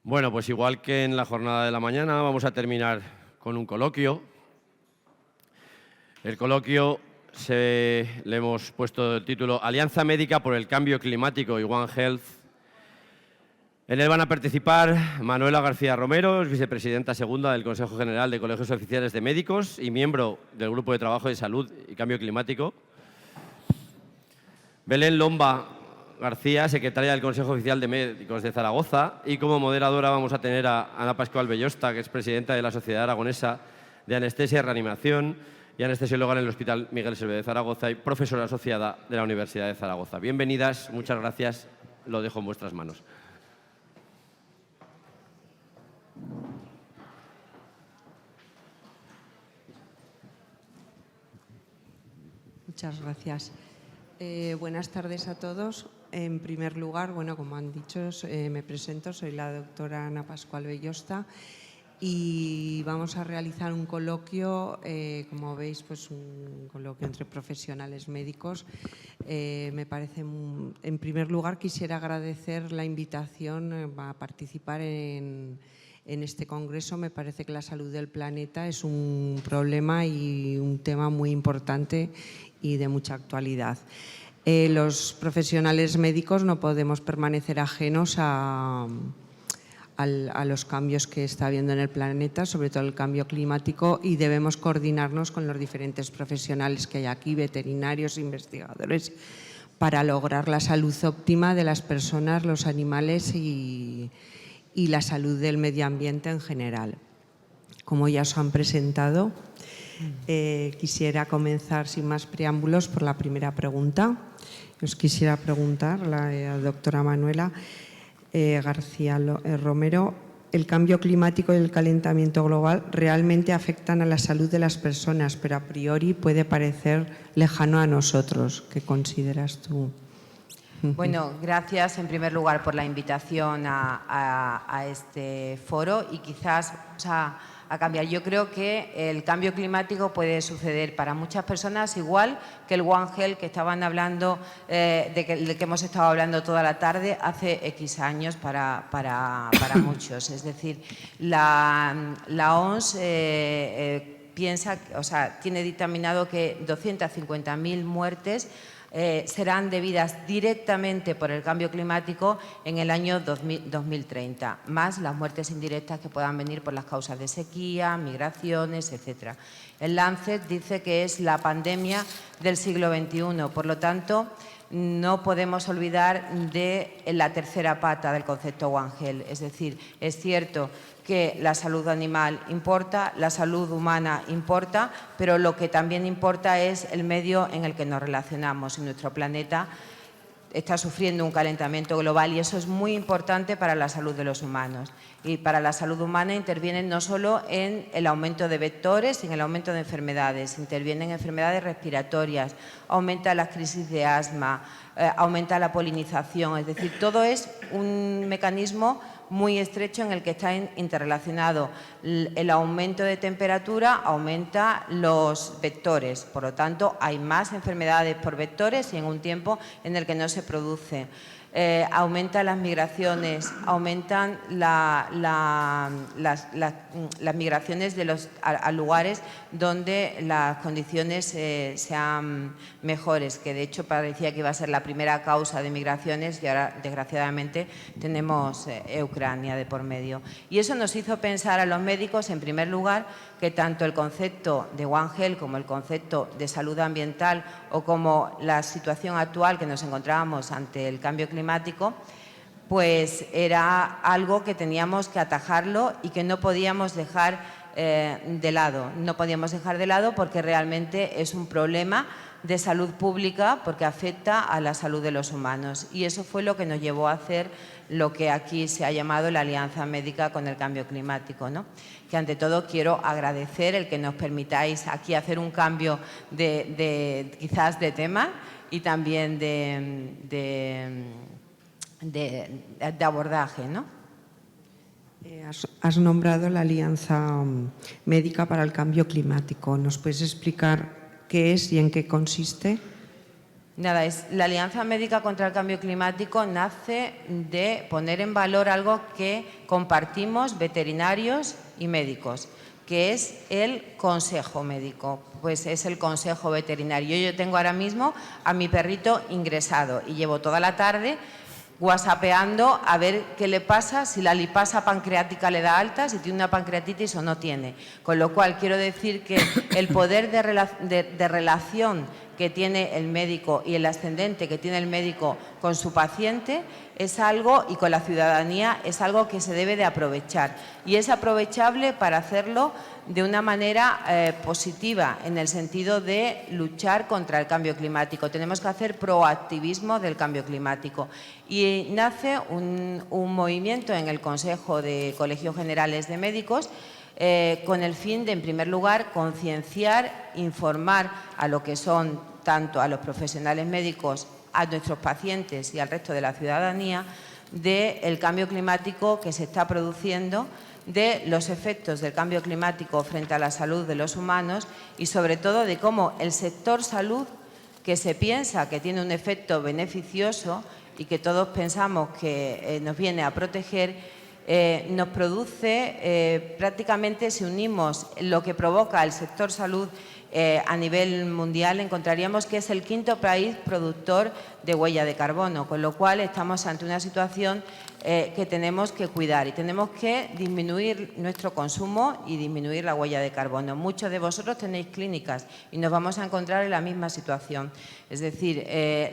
Bueno, pues igual que en la jornada de la mañana, vamos a terminar con un coloquio. El coloquio le hemos puesto el título Alianza Médica por el Cambio Climático y One Health. En él van a participar Manuela García Romero, vicepresidenta segunda del Consejo General de Colegios Oficiales de Médicos y miembro del Grupo de Trabajo de Salud y Cambio Climático. Belén Lomba García, secretaria del Consejo Oficial de Médicos de Zaragoza, y como moderadora vamos a tener a Ana Pascual Bellosta, que es presidenta de la Sociedad Aragonesa de Anestesia y Reanimación y anestesióloga en el Hospital Miguel Servet de Zaragoza y profesora asociada de la Universidad de Zaragoza. Bienvenidas, muchas gracias, lo dejo en vuestras manos. Muchas gracias. Buenas tardes a todos. En primer lugar, bueno, como han dicho, me presento, soy la doctora Ana Pascual Bellosta y vamos a realizar un coloquio, como veis, pues un coloquio entre profesionales médicos. Me parece, en primer lugar, quisiera agradecer la invitación a participar en este congreso. Me parece que la salud del planeta es un problema y un tema muy importante y de mucha actualidad. Los profesionales médicos no podemos permanecer ajenos a los cambios que está habiendo en el planeta, sobre todo el cambio climático, y debemos coordinarnos con los diferentes profesionales que hay aquí, veterinarios, investigadores, para lograr la salud óptima de las personas, los animales y la salud del medio ambiente en general. Como ya os han presentado, quisiera comenzar sin más preámbulos por la primera pregunta. Os quisiera preguntar, la doctora Manuela García Romero, ¿el cambio climático y el calentamiento global realmente afectan a la salud de las personas, pero a priori puede parecer lejano a nosotros? ¿Qué consideras tú? Bueno, gracias en primer lugar por la invitación a este foro y quizás a cambiar. Yo creo que el cambio climático puede suceder para muchas personas igual que el One Health que estaban hablando, del que hemos estado hablando toda la tarde hace X años para muchos. Es decir, la OMS piensa, tiene dictaminado que 250.000 muertes serán debidas directamente por el cambio climático en el año 2030, más las muertes indirectas que puedan venir por las causas de sequía, migraciones, etc. El Lancet dice que es la pandemia del siglo XXI, por lo tanto, no podemos olvidar de la tercera pata del concepto One Health, es decir, es cierto que la salud animal importa, la salud humana importa, pero lo que también importa es el medio en el que nos relacionamos. Y nuestro planeta está sufriendo un calentamiento global y eso es muy importante para la salud de los humanos. Y para la salud humana intervienen no solo en el aumento de vectores y en el aumento de enfermedades, intervienen enfermedades respiratorias, aumenta las crisis de asma, aumenta la polinización, es decir, todo es un mecanismo muy estrecho en el que está interrelacionado. El aumento de temperatura aumenta los vectores, por lo tanto hay más enfermedades por vectores y en un tiempo en el que no se produce. Aumentan las migraciones, aumentan las migraciones a lugares donde las condiciones sean mejores, que de hecho parecía que iba a ser la primera causa de migraciones y ahora desgraciadamente tenemos Ucrania de por medio. Y eso nos hizo pensar a los médicos, en primer lugar, que tanto el concepto de One Health como el concepto de salud ambiental o como la situación actual que nos encontrábamos ante el cambio climático, pues era algo que teníamos que atajarlo y que no podíamos dejar de lado. No podíamos dejar de lado porque realmente es un problema de salud pública porque afecta a la salud de los humanos. Y eso fue lo que nos llevó a hacer lo que aquí se ha llamado la Alianza Médica con el Cambio Climático, ¿no? Que ante todo quiero agradecer el que nos permitáis aquí hacer un cambio quizás de tema y también de abordaje, ¿no? Has nombrado la Alianza Médica para el Cambio Climático. ¿Nos puedes explicar qué es y en qué consiste? Nada, la Alianza Médica contra el Cambio Climático nace de poner en valor algo que compartimos veterinarios y médicos, que es el consejo médico, pues es el consejo veterinario. Yo tengo ahora mismo a mi perrito ingresado y llevo toda la tarde whatsappeando a ver qué le pasa, si la lipasa pancreática le da alta, si tiene una pancreatitis o no tiene. Con lo cual, quiero decir que el poder de relación que tiene el médico y el ascendente que tiene el médico con su paciente es algo, y con la ciudadanía, es algo que se debe de aprovechar. Y es aprovechable para hacerlo de una manera positiva, en el sentido de luchar contra el cambio climático. Tenemos que hacer proactivismo del cambio climático. Y nace un movimiento en el Consejo de Colegios Generales de Médicos con el fin de, en primer lugar, concienciar, informar a lo que son tanto a los profesionales médicos, a nuestros pacientes y al resto de la ciudadanía del cambio climático que se está produciendo, de los efectos del cambio climático frente a la salud de los humanos y sobre todo de cómo el sector salud, que se piensa que tiene un efecto beneficioso y que todos pensamos que nos viene a proteger, nos produce, prácticamente si unimos lo que provoca el sector salud a nivel mundial, encontraríamos que es el quinto país productor de huella de carbono, con lo cual estamos ante una situación que tenemos que cuidar y tenemos que disminuir nuestro consumo y disminuir la huella de carbono. Muchos de vosotros tenéis clínicas y nos vamos a encontrar en la misma situación. Es decir,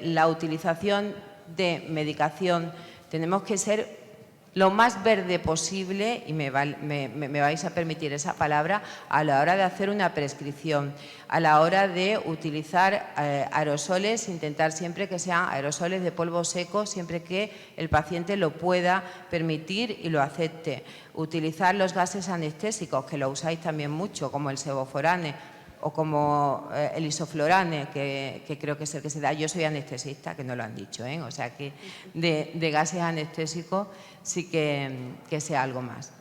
la utilización de medicación, tenemos que ser lo más verde posible, y me vais a permitir esa palabra, a la hora de hacer una prescripción, a la hora de utilizar aerosoles, intentar siempre que sean aerosoles de polvo seco, siempre que el paciente lo pueda permitir y lo acepte. Utilizar los gases anestésicos, que lo usáis también mucho, como el sevoflurane o como el isoflurane, que creo que es el que se da. Yo soy anestesista, que no lo han dicho, o sea que de gases anestésicos sí que sea algo más.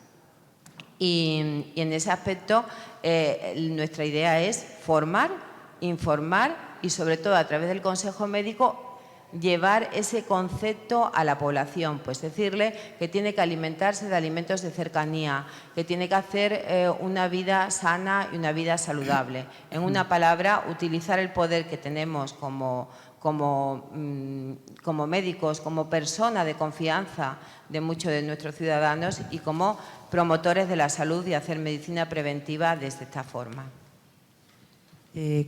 Y en ese aspecto nuestra idea es formar, informar y sobre todo a través del Consejo Médico llevar ese concepto a la población, pues decirle que tiene que alimentarse de alimentos de cercanía, que tiene que hacer una vida sana y una vida saludable. En una palabra, utilizar el poder que tenemos como médicos, como persona de confianza de muchos de nuestros ciudadanos y como promotores de la salud y hacer medicina preventiva desde esta forma.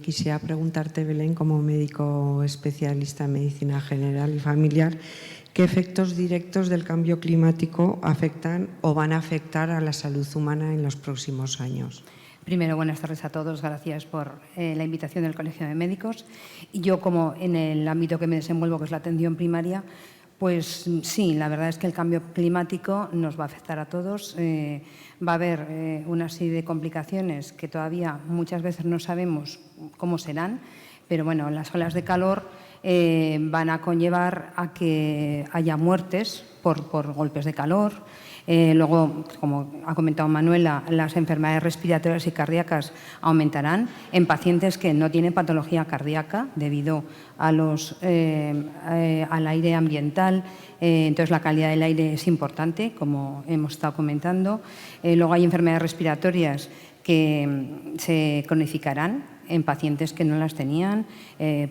Quisiera preguntarte, Belén, como médico especialista en medicina general y familiar, ¿qué efectos directos del cambio climático afectan o van a afectar a la salud humana en los próximos años? Primero, buenas tardes a todos. Gracias por la invitación del Colegio de Médicos. Y yo, como en el ámbito que me desenvuelvo, que es la atención primaria, pues sí, la verdad es que el cambio climático nos va a afectar a todos. Va a haber una serie de complicaciones que todavía muchas veces no sabemos cómo serán, pero bueno, las olas de calor van a conllevar a que haya muertes por golpes de calor. Luego, como ha comentado Manuela, las enfermedades respiratorias y cardíacas aumentarán en pacientes que no tienen patología cardíaca debido a al aire ambiental. Entonces, la calidad del aire es importante, como hemos estado comentando. Luego hay enfermedades respiratorias que se cronificarán en pacientes que no las tenían,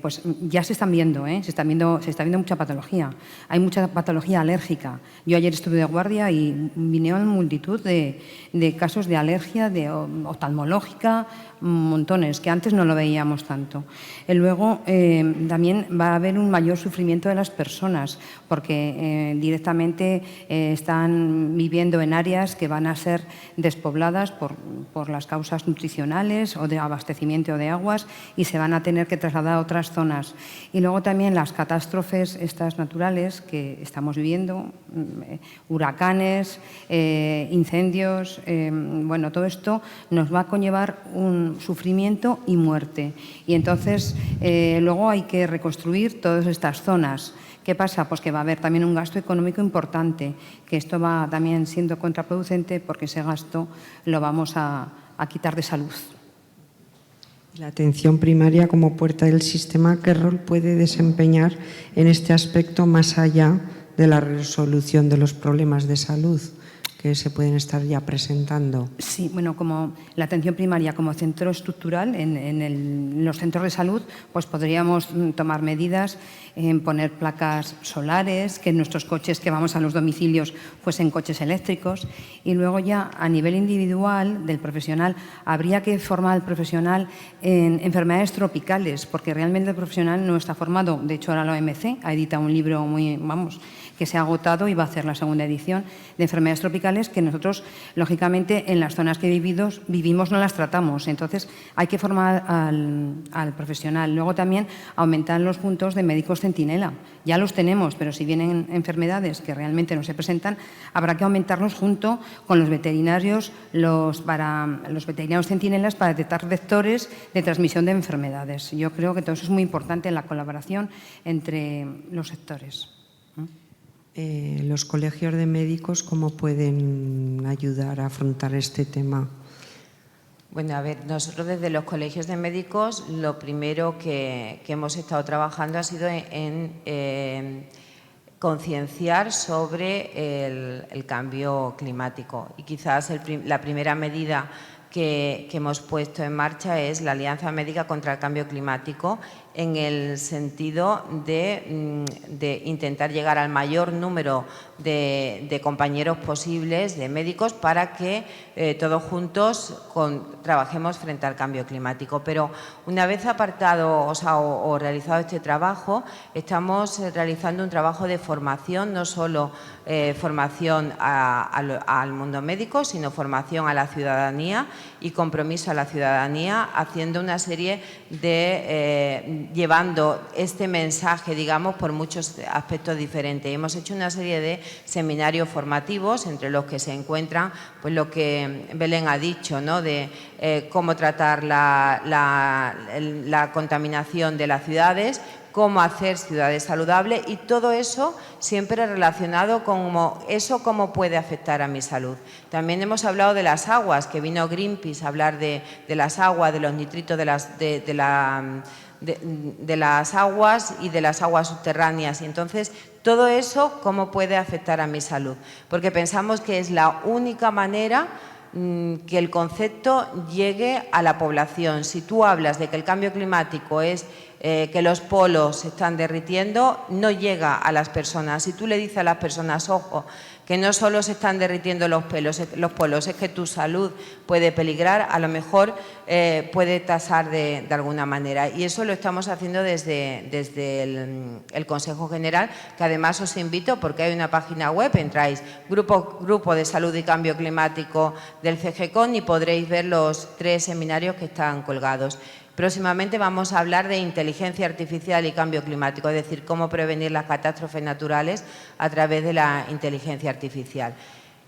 pues ya se están viendo, se está viendo mucha patología. Hay mucha patología alérgica. Yo ayer estuve de guardia y vinieron multitud de casos de alergia, de oftalmológica, montones, que antes no lo veíamos tanto. Luego también va a haber un mayor sufrimiento de las personas, porque directamente están viviendo en áreas que van a ser despobladas por las causas nutricionales o de abastecimiento de aguas y se van a tener que trasladar a otras zonas. Y luego también las catástrofes estas naturales que estamos viviendo, huracanes, incendios, bueno, todo esto nos va a conllevar un sufrimiento y muerte. Y entonces luego hay que reconstruir todas estas zonas. ¿Qué pasa? Pues que va a haber también un gasto económico importante, que esto va también siendo contraproducente porque ese gasto lo vamos a quitar de salud. La atención primaria como puerta del sistema, ¿qué rol puede desempeñar en este aspecto más allá de la resolución de los problemas de salud que se pueden estar ya presentando? Sí, bueno, como la atención primaria como centro estructural en los centros de salud, pues podríamos tomar medidas en poner placas solares, que nuestros coches que vamos a los domicilios fuesen coches eléctricos, y luego ya a nivel individual del profesional habría que formar al profesional en enfermedades tropicales, porque realmente el profesional no está formado. De hecho, ahora la OMC ha editado un libro que se ha agotado y va a hacer la segunda edición de enfermedades tropicales que nosotros, lógicamente, en las zonas que vivimos no las tratamos. Entonces, hay que formar al profesional. Luego también aumentar los puntos de médicos centinela. Ya los tenemos, pero si vienen enfermedades que realmente no se presentan, habrá que aumentarlos junto con los veterinarios, los veterinarios centinelas para detectar vectores de transmisión de enfermedades. Yo creo que todo eso es muy importante en la colaboración entre los sectores. Los colegios de médicos, ¿cómo pueden ayudar a afrontar este tema? Bueno, a ver, nosotros desde los colegios de médicos lo primero que hemos estado trabajando ha sido en concienciar sobre el cambio climático. Y quizás la primera medida que hemos puesto en marcha es la Alianza Médica contra el Cambio Climático, en el sentido de intentar llegar al mayor número de compañeros posibles, de médicos, para que todos juntos trabajemos frente al cambio climático. Pero una vez apartado o realizado este trabajo, estamos realizando un trabajo de formación, no solo formación al mundo médico, sino formación a la ciudadanía y compromiso a la ciudadanía, haciendo una serie de llevando este mensaje, digamos, por muchos aspectos diferentes. Hemos hecho una serie de seminarios formativos, entre los que se encuentran pues lo que Belén ha dicho, ¿no?, de cómo tratar la contaminación de las ciudades, cómo hacer ciudades saludables, y todo eso siempre relacionado con cómo puede afectar a mi salud. También hemos hablado de las aguas, que vino Greenpeace a hablar de las aguas, de los nitritos de las aguas y de las aguas subterráneas. Y entonces, todo eso, ¿cómo puede afectar a mi salud? Porque pensamos que es la única manera que el concepto llegue a la población. Si tú hablas de que el cambio climático es que los polos se están derritiendo, no llega a las personas. Si tú le dices a las personas, ojo, que no solo se están derritiendo los polos, es que tu salud puede peligrar, a lo mejor puede tasar de alguna manera. Y eso lo estamos haciendo desde el Consejo General, que además os invito, porque hay una página web, entráis Grupo de Salud y Cambio Climático del CGCON y podréis ver los 3 seminarios que están colgados. Próximamente vamos a hablar de inteligencia artificial y cambio climático, es decir, cómo prevenir las catástrofes naturales a través de la inteligencia artificial.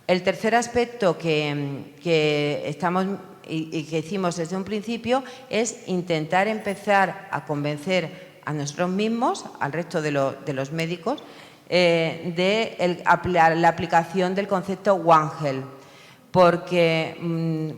El tercer aspecto que estamos y que hicimos desde un principio es intentar empezar a convencer a nosotros mismos, al resto de los médicos, de la aplicación del concepto One Health, porque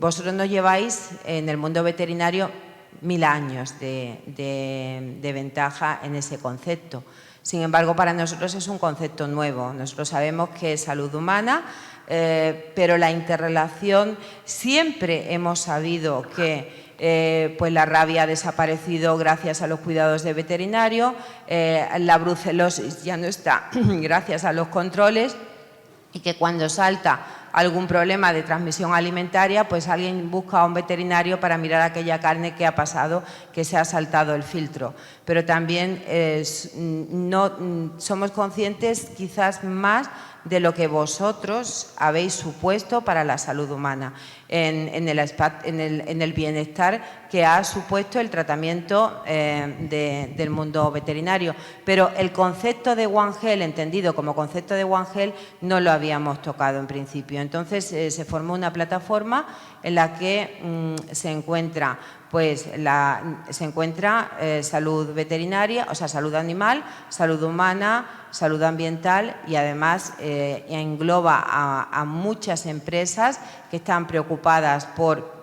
vosotros nos lleváis en el mundo veterinario 1000 años de ventaja en ese concepto. Sin embargo, para nosotros es un concepto nuevo. Nosotros sabemos que es salud humana, pero la interrelación, siempre hemos sabido que pues la rabia ha desaparecido gracias a los cuidados de veterinario, la brucelosis ya no está gracias a los controles, y que cuando salta algún problema de transmisión alimentaria, pues alguien busca a un veterinario para mirar aquella carne que ha pasado, que se ha saltado el filtro. Pero también no somos conscientes quizás más de lo que vosotros habéis supuesto para la salud humana, en el bienestar que ha supuesto el tratamiento del mundo veterinario. Pero el concepto de One Health, entendido como concepto de One Health, no lo habíamos tocado en principio. Entonces se formó una plataforma en la que se encuentra salud veterinaria, o sea, salud animal, salud humana, salud ambiental, y además engloba a muchas empresas que están preocupadas por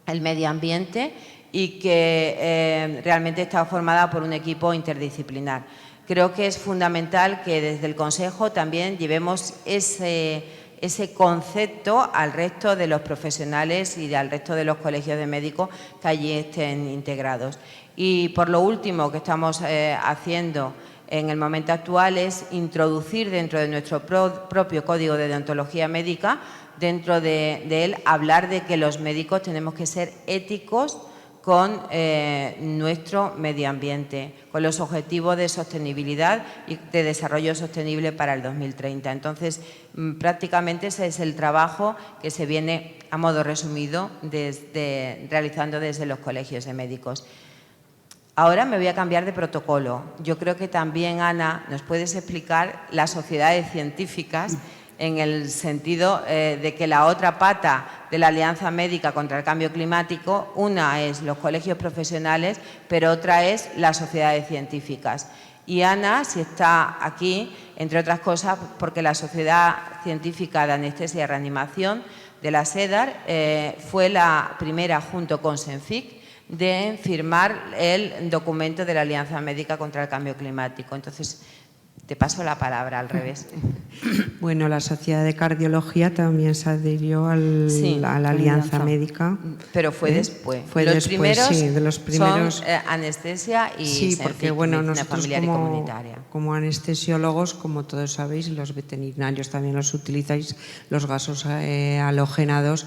el medio ambiente y que realmente está formada por un equipo interdisciplinar. Creo que es fundamental que desde el Consejo también llevemos ese concepto al resto de los profesionales y al resto de los colegios de médicos que allí estén integrados. Y por lo último que estamos haciendo en el momento actual es introducir dentro de nuestro propio Código de Deontología Médica, dentro de él, hablar de que los médicos tenemos que ser éticos con nuestro medio ambiente, con los objetivos de sostenibilidad y de desarrollo sostenible para el 2030. Entonces, prácticamente ese es el trabajo que se viene, a modo resumido, realizando desde los colegios de médicos. Ahora me voy a cambiar de protocolo. Yo creo que también, Ana, nos puedes explicar las sociedades científicas en el sentido de que la otra pata de la Alianza Médica contra el Cambio Climático, una es los colegios profesionales, pero otra es las sociedades científicas. Y Ana, si está aquí, entre otras cosas, porque la Sociedad Científica de Anestesia y Reanimación de la SEDAR fue la primera, junto con SENFIC, de firmar el documento de la Alianza Médica contra el Cambio Climático. Entonces, te paso la palabra al revés. Bueno, la Sociedad de Cardiología también se adhirió a la Alianza Médica. Pero fue después. Fue los después, primeros sí, de los primeros. Son anestesia y sí, porque bueno, nosotros familiar y comunitaria. Como anestesiólogos, como todos sabéis, y los veterinarios también los utilizáis, los gases halogénados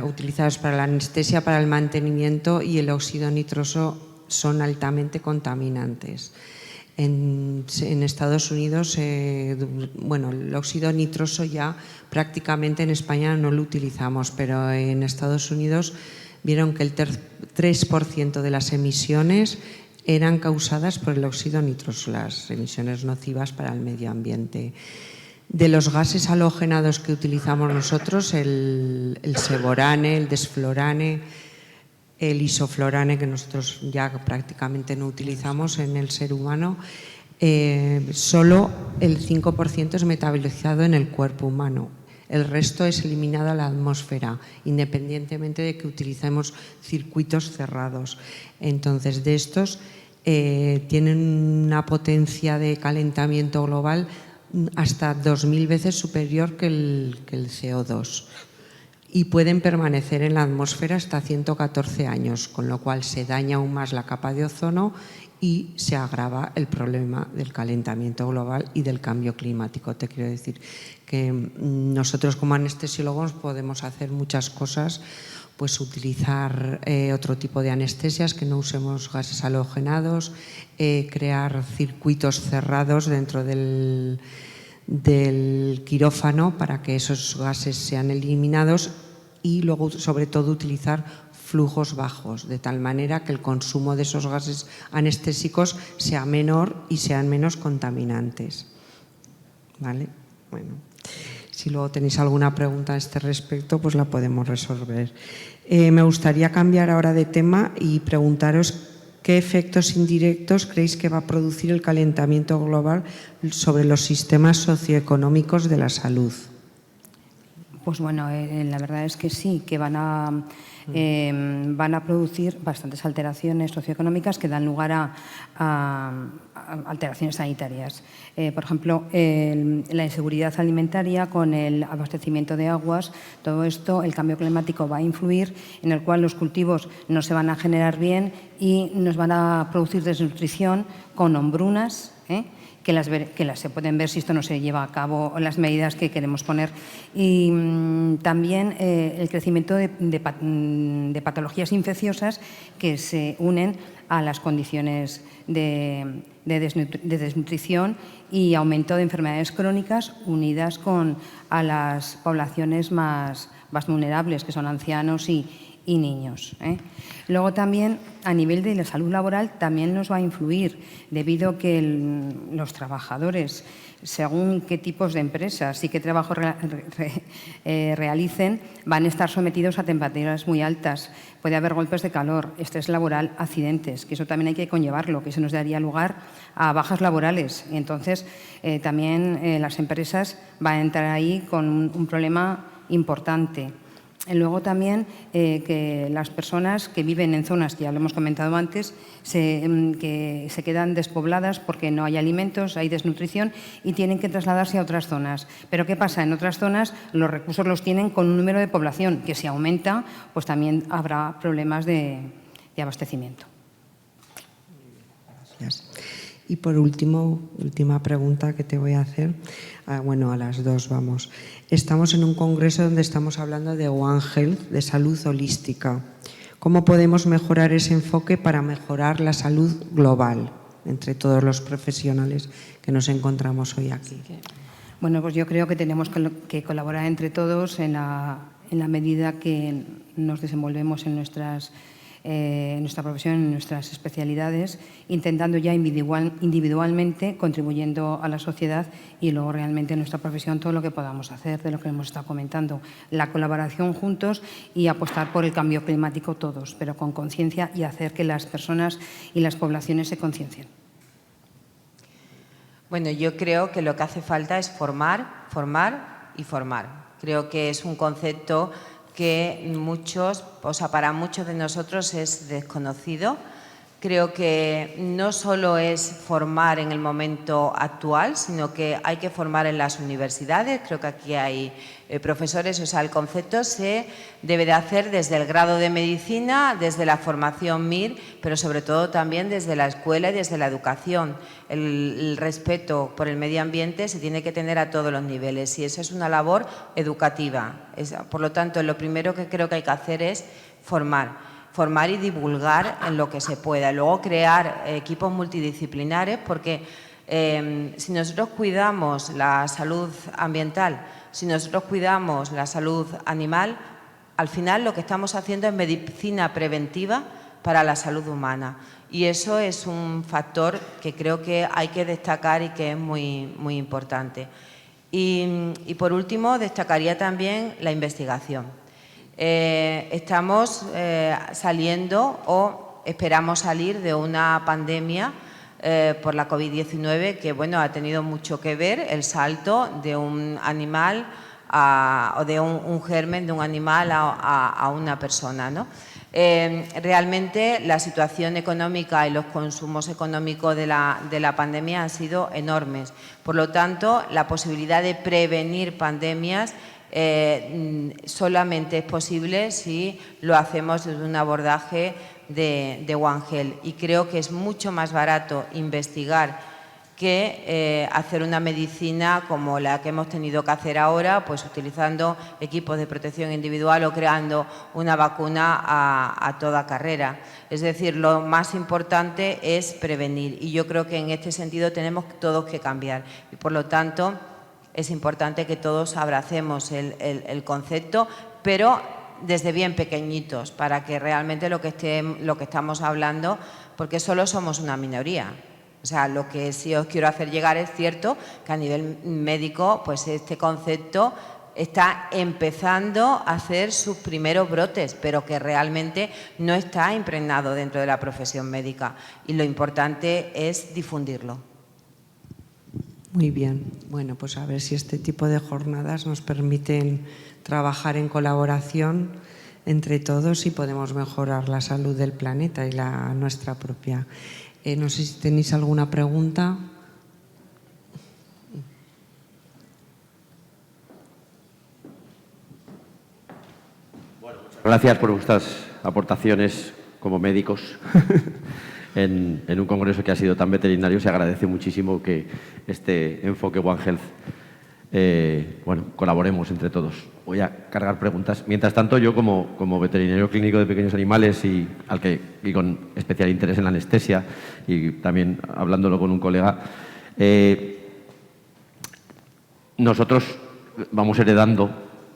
utilizados para la anestesia, para el mantenimiento, y el óxido nitroso son altamente contaminantes. En Estados Unidos, bueno, el óxido nitroso ya prácticamente en España no lo utilizamos, pero en Estados Unidos vieron que el 3% de las emisiones eran causadas por el óxido nitroso, las emisiones nocivas para el medio ambiente. De los gases halogénados que utilizamos nosotros, el seborane, el desflorane, el isoflorane, que nosotros ya prácticamente no utilizamos en el ser humano, solo el 5% es metabolizado en el cuerpo humano. El resto es eliminado a la atmósfera, independientemente de que utilicemos circuitos cerrados. Entonces, de estos tienen una potencia de calentamiento global hasta 2000 veces superior que el CO2. Y pueden permanecer en la atmósfera hasta 114 años, con lo cual se daña aún más la capa de ozono y se agrava el problema del calentamiento global y del cambio climático. Te quiero decir que nosotros como anestesiólogos podemos hacer muchas cosas, pues utilizar otro tipo de anestesias, que no usemos gases halogénados, crear circuitos cerrados dentro del quirófano para que esos gases sean eliminados, y luego sobre todo utilizar flujos bajos, de tal manera que el consumo de esos gases anestésicos sea menor y sean menos contaminantes. ¿Vale? Bueno, si luego tenéis alguna pregunta a este respecto, pues la podemos resolver. Me gustaría cambiar ahora de tema y preguntaros ¿qué efectos indirectos creéis que va a producir el calentamiento global sobre los sistemas socioeconómicos de la salud? Pues bueno, la verdad es que sí, que van a producir bastantes alteraciones socioeconómicas que dan lugar a alteraciones sanitarias. Por ejemplo, la inseguridad alimentaria con el abastecimiento de aguas, todo esto, el cambio climático va a influir, en el cual los cultivos no se van a generar bien y nos van a producir desnutrición con hombrunas, que las se pueden ver si esto no se lleva a cabo, las medidas que queremos poner. Y también el crecimiento de patologías infecciosas que se unen a las condiciones de desnutrición y aumento de enfermedades crónicas unidas a las poblaciones más vulnerables, que son ancianos y niños. Luego también a nivel de la salud laboral también nos va a influir, debido a que los trabajadores, según qué tipos de empresas y qué trabajo realicen, van a estar sometidos a temperaturas muy altas. Puede haber golpes de calor, estrés laboral, accidentes, que eso también hay que conllevarlo, que eso nos daría lugar a bajas laborales. Y entonces también las empresas van a entrar ahí con un problema importante. Luego también que las personas que viven en zonas, que ya lo hemos comentado antes, que se quedan despobladas porque no hay alimentos, hay desnutrición y tienen que trasladarse a otras zonas. Pero ¿qué pasa? En otras zonas los recursos los tienen con un número de población que si aumenta, pues también habrá problemas de abastecimiento. Gracias. Y por último, última pregunta que te voy a hacer. Bueno, a las dos vamos. Estamos en un congreso donde estamos hablando de One Health, de salud holística. ¿Cómo podemos mejorar ese enfoque para mejorar la salud global entre todos los profesionales que nos encontramos hoy aquí? Bueno, pues yo creo que tenemos que colaborar entre todos en la medida que nos desenvolvemos en nuestra profesión, en nuestras especialidades, intentando ya individualmente, contribuyendo a la sociedad y luego realmente en nuestra profesión todo lo que podamos hacer, de lo que hemos estado comentando. La colaboración juntos y apostar por el cambio climático todos, pero con conciencia y hacer que las personas y las poblaciones se conciencien. Bueno, yo creo que lo que hace falta es formar, formar y formar. Creo que es un concepto que para muchos de nosotros es desconocido. Creo que no solo es formar en el momento actual, sino que hay que formar en las universidades. Creo que aquí hay profesores, o sea, el concepto se debe de hacer desde el grado de medicina, desde la formación MIR, pero sobre todo también desde la escuela y desde la educación. El respeto por el medio ambiente se tiene que tener a todos los niveles y eso es una labor educativa. Por lo tanto, lo primero que creo que hay que hacer es formar y divulgar en lo que se pueda. Luego crear equipos multidisciplinares porque si nosotros cuidamos la salud ambiental, si nosotros cuidamos la salud animal, al final lo que estamos haciendo es medicina preventiva para la salud humana. Y eso es un factor que creo que hay que destacar y que es muy, muy importante. Y por último, destacaría también la investigación. Estamos saliendo o esperamos salir de una pandemia por la COVID-19 que bueno, ha tenido mucho que ver el salto de un animal o de un germen de un animal a una persona, ¿no? Realmente la situación económica y los consumos económicos de la pandemia han sido enormes. Por lo tanto, la posibilidad de prevenir pandemias solamente es posible si lo hacemos desde un abordaje de One Health. Y creo que es mucho más barato investigar que hacer una medicina como la que hemos tenido que hacer ahora, pues utilizando equipos de protección individual o creando una vacuna a toda carrera. Es decir, lo más importante es prevenir y yo creo que en este sentido tenemos todos que cambiar y por lo tanto es importante que todos abracemos el concepto, pero desde bien pequeñitos para que realmente lo que estamos hablando, porque solo somos una minoría. O sea, lo que sí os quiero hacer llegar es cierto que a nivel médico, pues este concepto está empezando a hacer sus primeros brotes, pero que realmente no está impregnado dentro de la profesión médica. Y lo importante es difundirlo. Muy bien. Bueno, pues a ver si este tipo de jornadas nos permiten trabajar en colaboración entre todos y podemos mejorar la salud del planeta y la nuestra propia. No sé si tenéis alguna pregunta. Bueno, muchas gracias por vuestras aportaciones como médicos en un congreso que ha sido tan veterinario. Se agradece muchísimo que este enfoque One Health, bueno, colaboremos entre todos. Voy a cargar preguntas. Mientras tanto, yo como veterinario clínico de pequeños animales y con especial interés en la anestesia y también hablándolo con un colega, nosotros vamos heredando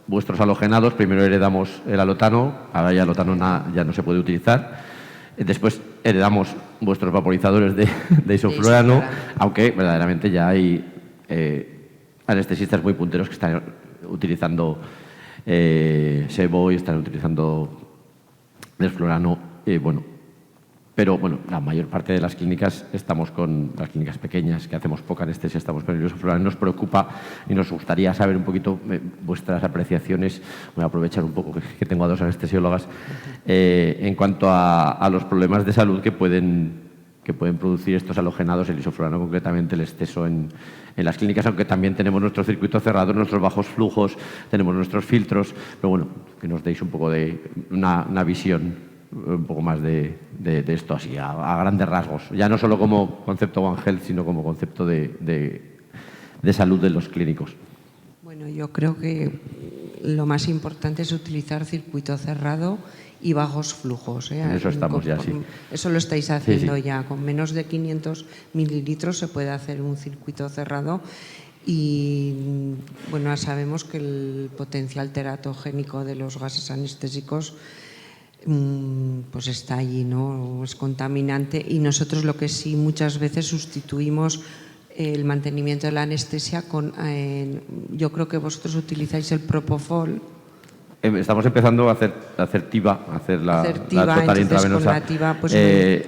vuestros halogenados. Primero heredamos el alotano, ahora ya el alotano ya no se puede utilizar. Después heredamos vuestros vaporizadores de isoflurano, aunque verdaderamente ya hay anestesistas muy punteros que están utilizando sebo y están utilizando desflurano. Bueno, Pero, bueno, la mayor parte de las clínicas estamos con las clínicas pequeñas, que hacemos poca anestesia, estamos con el isoflurano. Nos preocupa y nos gustaría saber un poquito vuestras apreciaciones. Voy a aprovechar un poco que tengo a dos anestesiólogas en cuanto a los problemas de salud que pueden producir estos halogenados, el isoflurano concretamente, el exceso en las clínicas, aunque también tenemos nuestro circuito cerrado, nuestros bajos flujos, tenemos nuestros filtros, pero bueno, que nos deis un poco de una visión un poco más de esto así, a grandes rasgos. Ya no solo como concepto One Health, sino como concepto de salud de los clínicos. Bueno, yo creo que lo más importante es utilizar circuito cerrado y bajos flujos. En eso estamos ya, sí. Eso lo estáis haciendo sí. ya. Con menos de 500 mililitros se puede hacer un circuito cerrado y, bueno, sabemos que el potencial teratogénico de los gases anestésicos pues está allí, ¿no? Es contaminante y nosotros lo que sí muchas veces sustituimos el mantenimiento de la anestesia con, yo creo que vosotros utilizáis el propofol. Estamos empezando a hacer TIVA, a hacer la total intravenosa. Con la TIVA, pues,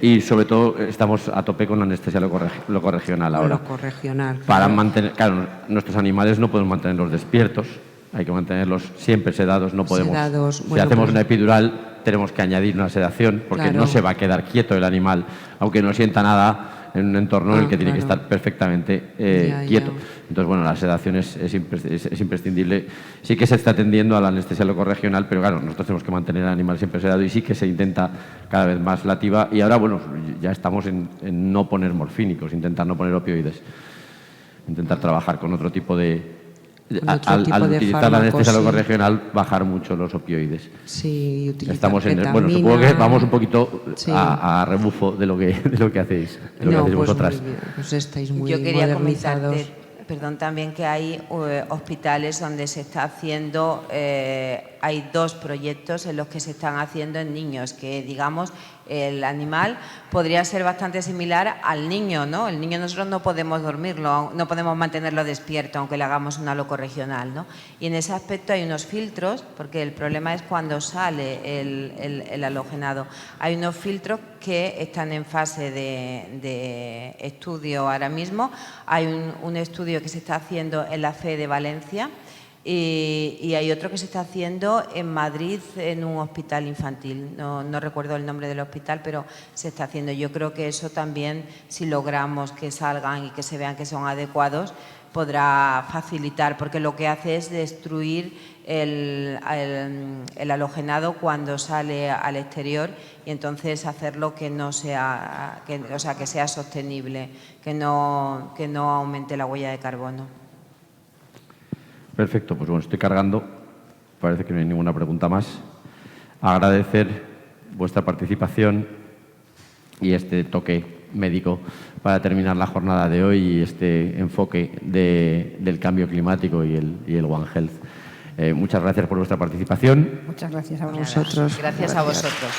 y sobre todo estamos a tope con la anestesia locorregional ahora. Locorregional. Para mantener, claro, nuestros animales no podemos mantenerlos despiertos, hay que mantenerlos siempre sedados, no podemos. Sedados, si hacemos una epidural tenemos que añadir una sedación porque no se va a quedar quieto el animal, aunque no sienta nada en un entorno en el que tiene que estar perfectamente quieto. Entonces, bueno, la sedación es imprescindible. Sí que se está tendiendo a la anestesia locorregional, pero claro, nosotros tenemos que mantener al animal siempre sedado y sí que se intenta cada vez más la TIVA. Y ahora, bueno, ya estamos en no poner morfínicos, intentar no poner opioides, intentar trabajar con otro tipo de... Al utilizar la anestesia locorregional, bajar mucho los opioides. Sí, estamos bueno, supongo que vamos un poquito a rebufo de lo que hacéis, de lo que hacéis vosotras. Pues estáis muy Yo quería modernizados. perdón, también que hay hospitales donde se está haciendo, hay 2 proyectos en los que se están haciendo en niños, que digamos el animal podría ser bastante similar al niño, ¿no? El niño nosotros no podemos dormirlo, no podemos mantenerlo despierto aunque le hagamos una locorregional, ¿no? Y en ese aspecto hay unos filtros, porque el problema es cuando sale el halogenado. Hay unos filtros que están en fase de estudio ahora mismo. Hay un estudio que se está haciendo en la FE de Valencia y hay otro que se está haciendo en Madrid en un hospital infantil. No recuerdo el nombre del hospital, pero se está haciendo. Yo creo que eso también, si logramos que salgan y que se vean que son adecuados, podrá facilitar, porque lo que hace es destruir el halogenado cuando sale al exterior y entonces hacerlo que no sea, que sea sostenible, que no aumente la huella de carbono. Perfecto, pues bueno, estoy cargando. Parece que no hay ninguna pregunta más. Agradecer vuestra participación y este toque médico para terminar la jornada de hoy y este enfoque del cambio climático y el One Health. Muchas gracias por vuestra participación. Muchas gracias a vosotros. Gracias a vosotros.